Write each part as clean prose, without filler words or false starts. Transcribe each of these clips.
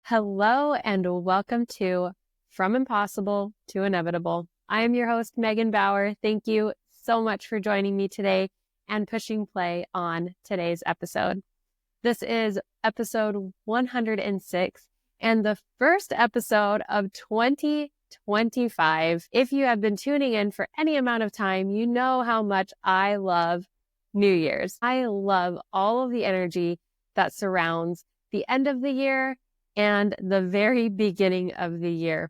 Hello and welcome to From Impossible to Inevitable. I am your host, Megan Bauer. Thank you so much for joining me today and pushing play on today's episode. This is episode 106 and the first episode of 2025. If you have been tuning in for any amount of time, you know how much I love New Year's. I love all of the energy that surrounds the end of the year and the very beginning of the year.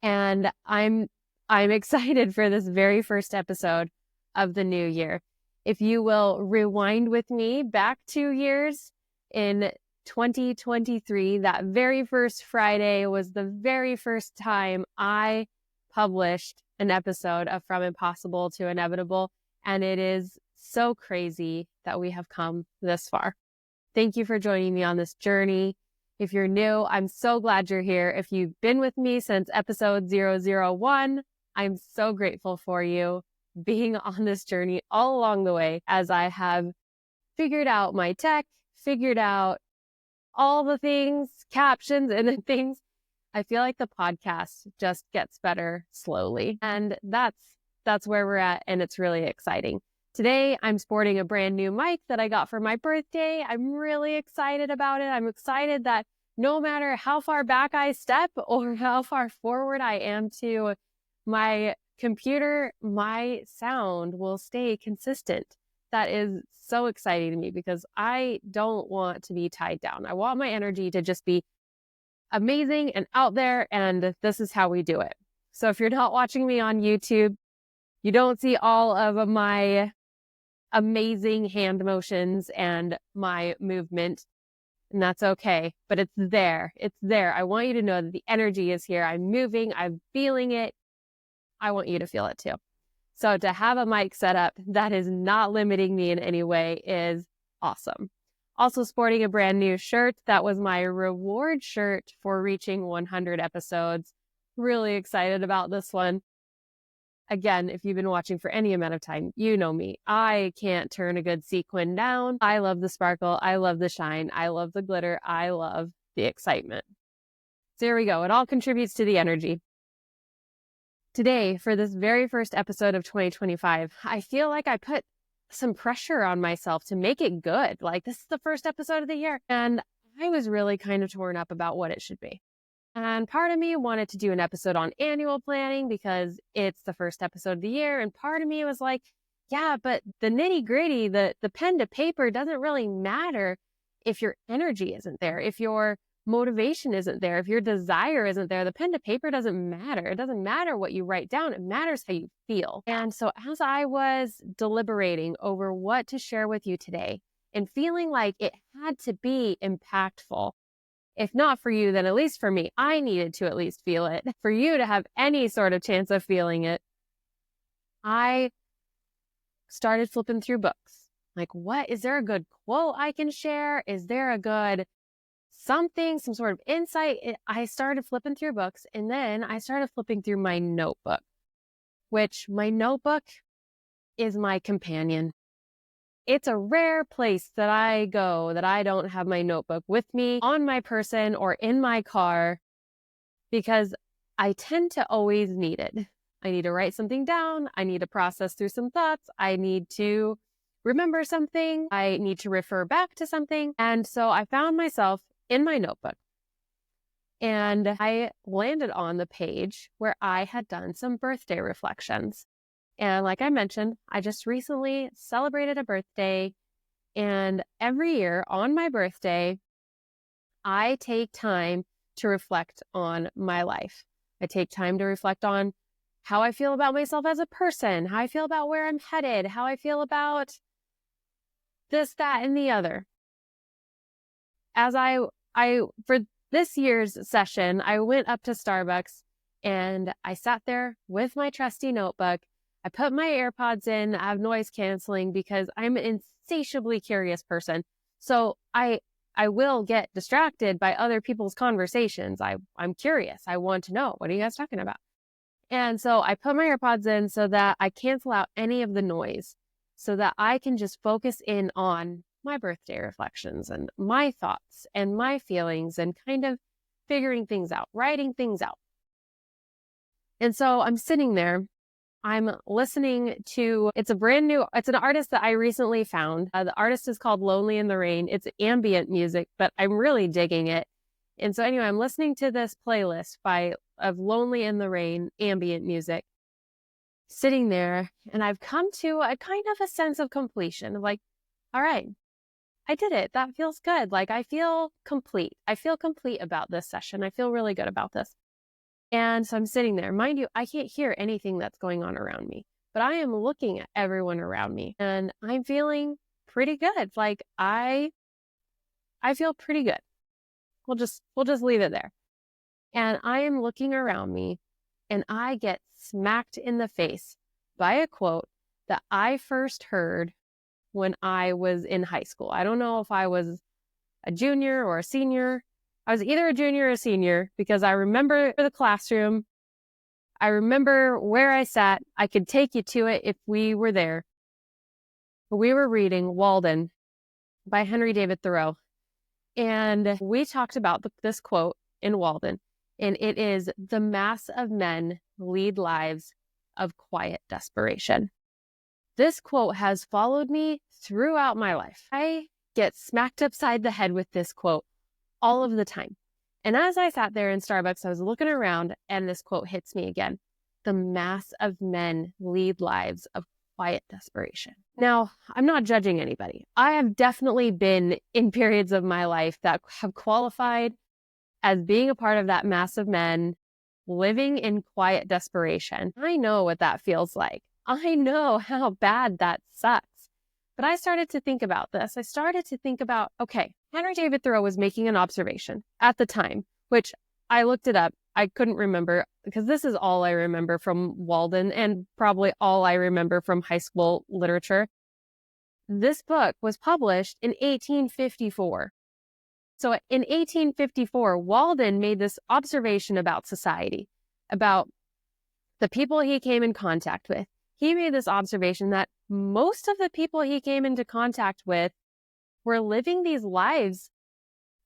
And I'm excited for this very first episode of the new year. If you will rewind with me back 2 years in 2023, that very first Friday was the very first time I published an episode of From Impossible to Inevitable. And it is so crazy that we have come this far. Thank you for joining me on this journey. If you're new, I'm so glad you're here. If you've been with me since episode 001, I'm so grateful for you being on this journey all along the way as I have figured out my tech, figured out all the things, captions and the things. I feel like the podcast just gets better slowly. And that's where we're at. And it's really exciting. Today, I'm sporting a brand new mic that I got for my birthday. I'm really excited about it. I'm excited that no matter how far back I step or how far forward I am to my computer, my sound will stay consistent. That is so exciting to me because I don't want to be tied down. I want my energy to just be amazing and out there, and this is how we do it. So if you're not watching me on YouTube, you don't see all of my amazing hand motions and my movement, and that's okay, but it's there. It's there. I want you to know that the energy is here. I'm moving. I'm feeling it. I want you to feel it too. So to have a mic set up that is not limiting me in any way is awesome. Also sporting a brand new shirt. That was my reward shirt for reaching 100 episodes. Really excited about this one. Again, if you've been watching for any amount of time, you know me. I can't turn a good sequin down. I love the sparkle. I love the shine. I love the glitter. I love the excitement. So here we go. It all contributes to the energy. Today, for this very first episode of 2025, I feel like I put some pressure on myself to make it good. Like, this is the first episode of the year. And I was really kind of torn up about what it should be. And part of me wanted to do an episode on annual planning because it's the first episode of the year. And part of me was like, yeah, but the nitty gritty, the pen to paper doesn't really matter if your energy isn't there, if your motivation isn't there, if your desire isn't there. The pen to paper doesn't matter. It doesn't matter what you write down. It matters how you feel. And so as I was deliberating over what to share with you today and feeling like it had to be impactful, if not for you, then at least for me, I needed to at least feel it. For you to have any sort of chance of feeling it, I started flipping through books. Like, what? Is there a good quote I can share? Is there a good something, some sort of insight? I started flipping through books, and then I started flipping through my notebook, which my notebook is my companion. It's a rare place that I go that I don't have my notebook with me on my person or in my car because I tend to always need it. I need to write something down. I need to process through some thoughts. I need to remember something. I need to refer back to something. And so I found myself in my notebook and I landed on the page where I had done some birthday reflections. And like I mentioned, I just recently celebrated a birthday, and every year on my birthday, I take time to reflect on my life. I take time to reflect on how I feel about myself as a person, how I feel about where I'm headed, how I feel about this, that, and the other. As I for this year's session, I went up to Starbucks and I sat there with my trusty notebook. I put my AirPods in. I have noise canceling because I'm an insatiably curious person. So I will get distracted by other people's conversations. I'm curious. I want to know, what are you guys talking about? And so I put my AirPods in so that I cancel out any of the noise so that I can just focus in on my birthday reflections and my thoughts and my feelings and kind of figuring things out, writing things out. And so I'm sitting there, I'm listening to, it's an artist that I recently found. The artist is called Lonely in the Rain. It's ambient music, but I'm really digging it. And so anyway, I'm listening to this playlist of Lonely in the Rain ambient music, sitting there, and I've come to a kind of a sense of completion of like, all right, I did it. That feels good. Like I feel complete. I feel complete about this session. I feel really good about this. And so I'm sitting there. Mind you, I can't hear anything that's going on around me, but I am looking at everyone around me and I'm feeling pretty good. Like I feel pretty good. We'll just leave it there. And I am looking around me and I get smacked in the face by a quote that I first heard when I was in high school. I don't know if I was a junior or a senior. I was either a junior or a senior because I remember the classroom. I remember where I sat. I could take you to it if we were there. We were reading Walden by Henry David Thoreau. And we talked about this quote in Walden. And it is, "The mass of men lead lives of quiet desperation." This quote has followed me throughout my life. I get smacked upside the head with this quote all of the time. And as I sat there in Starbucks, I was looking around and this quote hits me again. The mass of men lead lives of quiet desperation. Now, I'm not judging anybody. I have definitely been in periods of my life that have qualified as being a part of that mass of men living in quiet desperation. I know what that feels like. I know how bad that sucks. But I started to think about this. I started to think about, okay, Henry David Thoreau was making an observation at the time, which I looked it up. I couldn't remember because this is all I remember from Walden and probably all I remember from high school literature. This book was published in 1854. So in 1854, Walden made this observation about society, about the people he came in contact with. He made this observation that most of the people he came into contact with were living these lives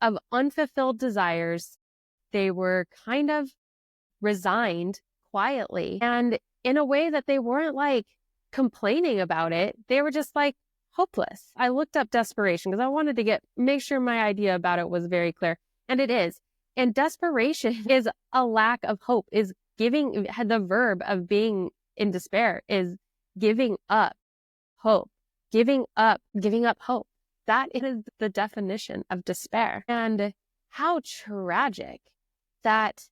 of unfulfilled desires. They were kind of resigned quietly and in a way that they weren't like complaining about it. They were just like hopeless. I looked up desperation because I wanted to make sure my idea about it was very clear. And it is. And desperation is a lack of hope, is giving, the verb of being in despair is giving up hope, giving up hope. That is the definition of despair. And how tragic that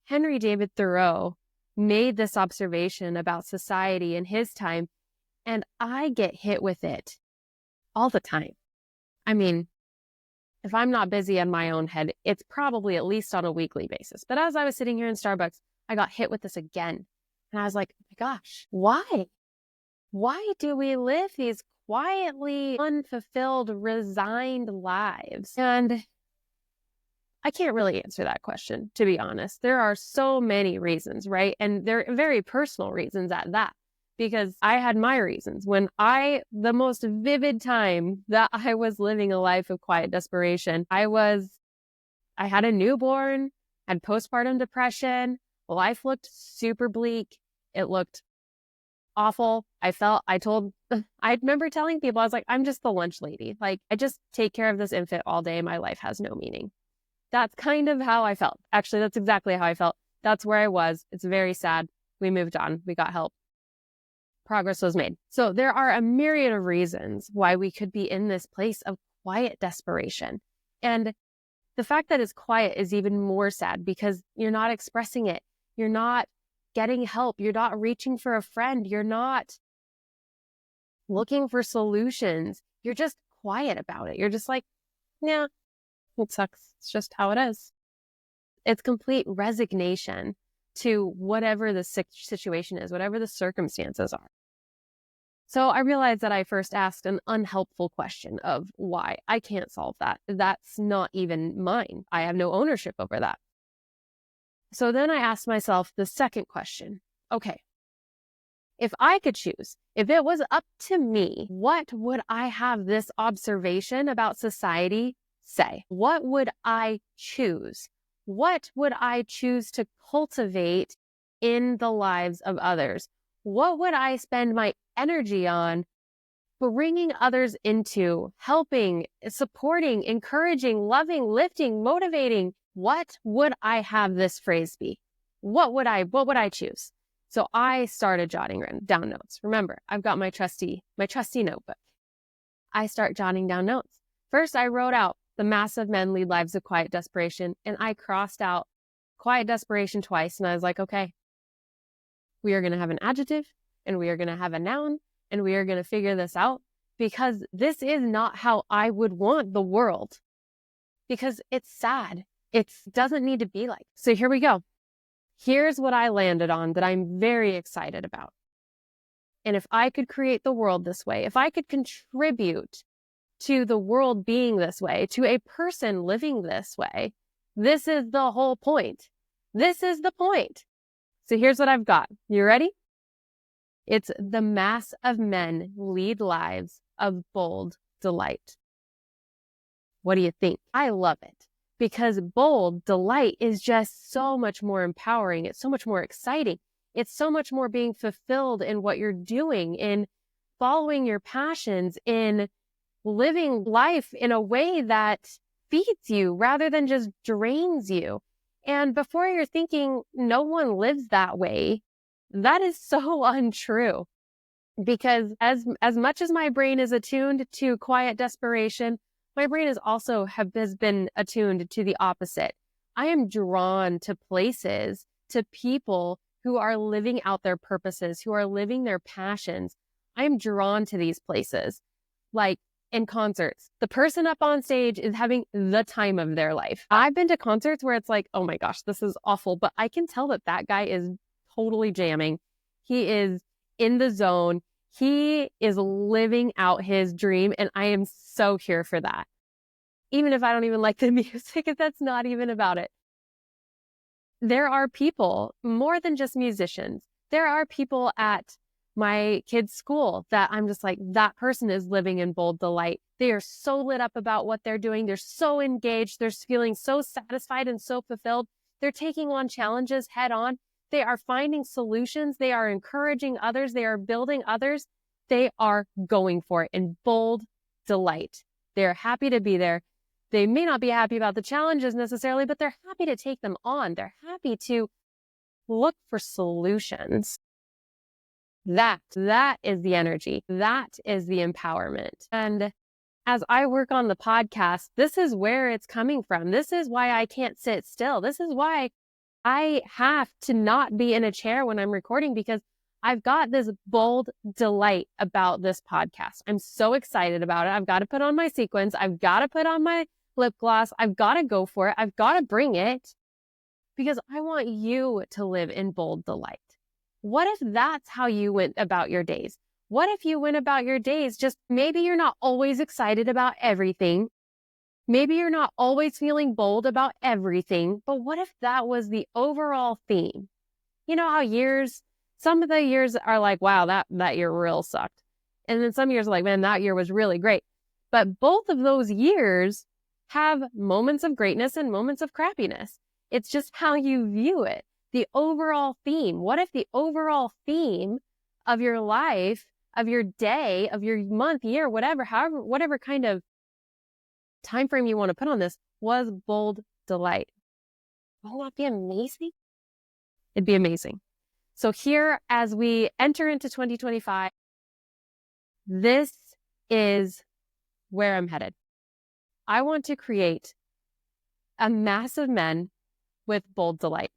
Henry David Thoreau made this observation about society in his time, and I get hit with it all the time. I mean, if I'm not busy in my own head, it's probably at least on a weekly basis. But as I was sitting here in Starbucks, I got hit with this again. And I was like, oh my gosh, why? Why do we live these quietly unfulfilled, resigned lives? And I can't really answer that question, to be honest. There are so many reasons, right? And they're very personal reasons at that, because I had my reasons. The most vivid time that I was living a life of quiet desperation, I had a newborn, had postpartum depression. Life looked super bleak. It looked awful. I remember telling people, I was like, I'm just the lunch lady. Like, I just take care of this infant all day. My life has no meaning. That's kind of how I felt. Actually, that's exactly how I felt. That's where I was. It's very sad. We moved on. We got help. Progress was made. So there are a myriad of reasons why we could be in this place of quiet desperation. And the fact that it's quiet is even more sad because you're not expressing it. You're not getting help. You're not reaching for a friend. You're not looking for solutions. You're just quiet about it. You're just like, yeah, it sucks. It's just how it is. It's complete resignation to whatever the situation is, whatever the circumstances are. So I realized that I first asked an unhelpful question of why. I can't solve that. That's not even mine. I have no ownership over that. So then I asked myself the second question. Okay, If I could choose, if it was up to me, what would I have this observation about society say? What would I choose? What would I choose to cultivate in the lives of others? What would I spend my energy on bringing others into, helping, supporting, encouraging, loving, lifting, motivating? What would I have this phrase be? What would I choose? So I started jotting down notes. Remember, I've got my trusty notebook. I start jotting down notes. First, I wrote out the massive men lead lives of quiet desperation, and I crossed out quiet desperation twice. And I was like, okay, we are going to have an adjective and we are going to have a noun and we are going to figure this out, because this is not how I would want the world, because it's sad. It doesn't need to be like. So here we go. Here's what I landed on that I'm very excited about. And if I could create the world this way, if I could contribute to the world being this way, to a person living this way, this is the whole point. This is the point. So here's what I've got. You ready? It's the mass of men lead lives of bold delight. What do you think? I love it, because bold delight is just so much more empowering. It's so much more exciting. It's so much more being fulfilled in what you're doing, in following your passions, in living life in a way that feeds you rather than just drains you. And before you're thinking no one lives that way, that is so untrue. Because as much as my brain is attuned to quiet desperation, my brain has been attuned to the opposite. I am drawn to places, to people who are living out their purposes, who are living their passions. I am drawn to these places. Like in concerts, the person up on stage is having the time of their life. I've been to concerts where it's like, oh my gosh, this is awful. But I can tell that guy is totally jamming. He is in the zone. He is living out his dream. And I am so here for that. Even if I don't even like the music, if that's not even about it. There are people, more than just musicians. There are people at my kids' school that I'm just like, that person is living in bold delight. They are so lit up about what they're doing. They're so engaged. They're feeling so satisfied and so fulfilled. They're taking on challenges head on. They are finding solutions. They are encouraging others. They are building others. They are going for it in bold delight. They're happy to be there. They may not be happy about the challenges necessarily, but they're happy to take them on. They're happy to look for solutions. That is the energy. That is the empowerment. And as I work on the podcast, this is where it's coming from. This is why I can't sit still. This is why I have to not be in a chair when I'm recording, because I've got this bold delight about this podcast. I'm so excited about it. I've got to put on my sequins. I've got to put on my lip gloss. I've got to go for it. I've got to bring it, because I want you to live in bold delight. What if that's how you went about your days? What if you went about your days just, maybe you're not always excited about everything. Maybe you're not always feeling bold about everything, but what if that was the overall theme? You know how some of the years are like, wow, that year real sucked. And then some years are like, man, that year was really great. But both of those years have moments of greatness and moments of crappiness. It's just how you view it. The overall theme. What if the overall theme of your life, of your day, of your month, year, whatever kind of time frame you want to put on this was bold delight? Won't that be amazing? It'd be amazing. So here, as we enter into 2025, this is where I'm headed. I want to create a mass of men with bold delight.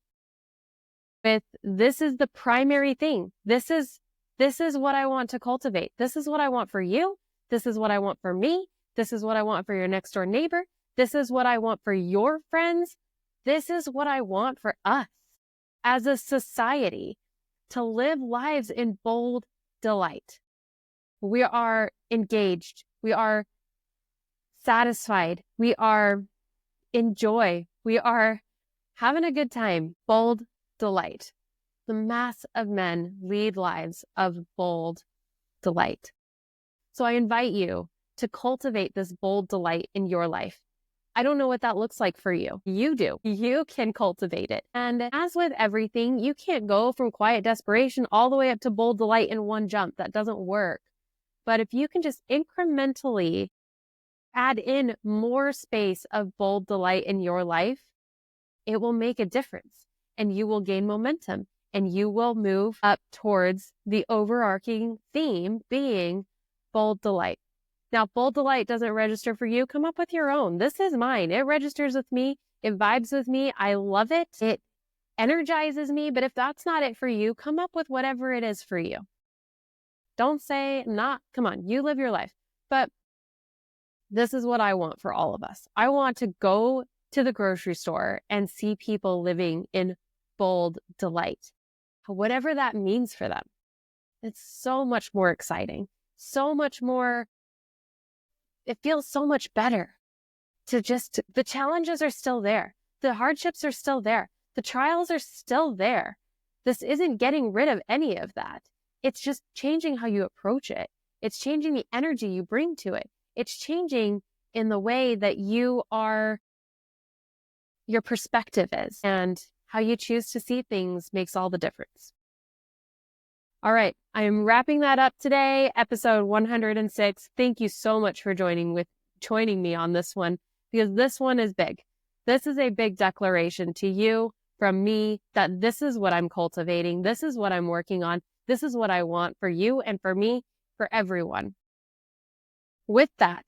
This is the primary thing. This is what I want to cultivate. This is what I want for you. This is what I want for me. This is what I want for your next door neighbor. This is what I want for your friends. This is what I want for us as a society, to live lives in bold delight. We are engaged. We are satisfied. We are in joy. We are having a good time. Bold delight. the mass of men lead lives of bold delight. So I invite you to cultivate this bold delight in your life. I don't know what that looks like for you. You do. You can cultivate it. And as with everything, you can't go from quiet desperation all the way up to bold delight in one jump. That doesn't work. But if you can just incrementally add in more space of bold delight in your life, it will make a difference and you will gain momentum and you will move up towards the overarching theme being bold delight. Now, if bold delight doesn't register for you, come up with your own. This is mine. It registers with me. It vibes with me. I love it. It energizes me. But if that's not it for you, come up with whatever it is for you. Don't say not. Come on, you live your life. But this is what I want for all of us. I want to go to the grocery store and see people living in bold delight, whatever that means for them. It's so much more exciting, so much more. It feels so much better the challenges are still there. The hardships are still there. The trials are still there. This isn't getting rid of any of that. It's just changing how you approach it. It's changing the energy you bring to it. It's changing in the way that your perspective is, and how you choose to see things makes all the difference. All right, I am wrapping that up today, episode 106. Thank you so much for joining me on this one, because this one is big. This is a big declaration to you from me that this is what I'm cultivating. This is what I'm working on. This is what I want for you and for me, for everyone. With that,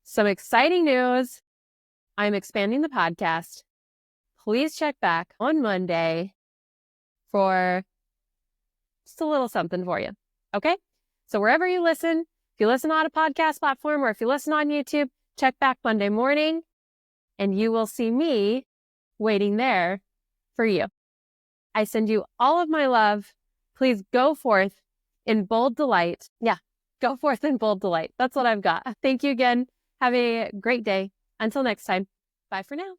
some exciting news. I'm expanding the podcast. Please check back on Monday for just a little something for you. Okay? So wherever you listen, if you listen on a podcast platform or if you listen on YouTube, check back Monday morning and you will see me waiting there for you. I send you all of my love. Please go forth in bold delight. Yeah, go forth in bold delight. That's what I've got. Thank you again. Have a great day. Until next time. Bye for now.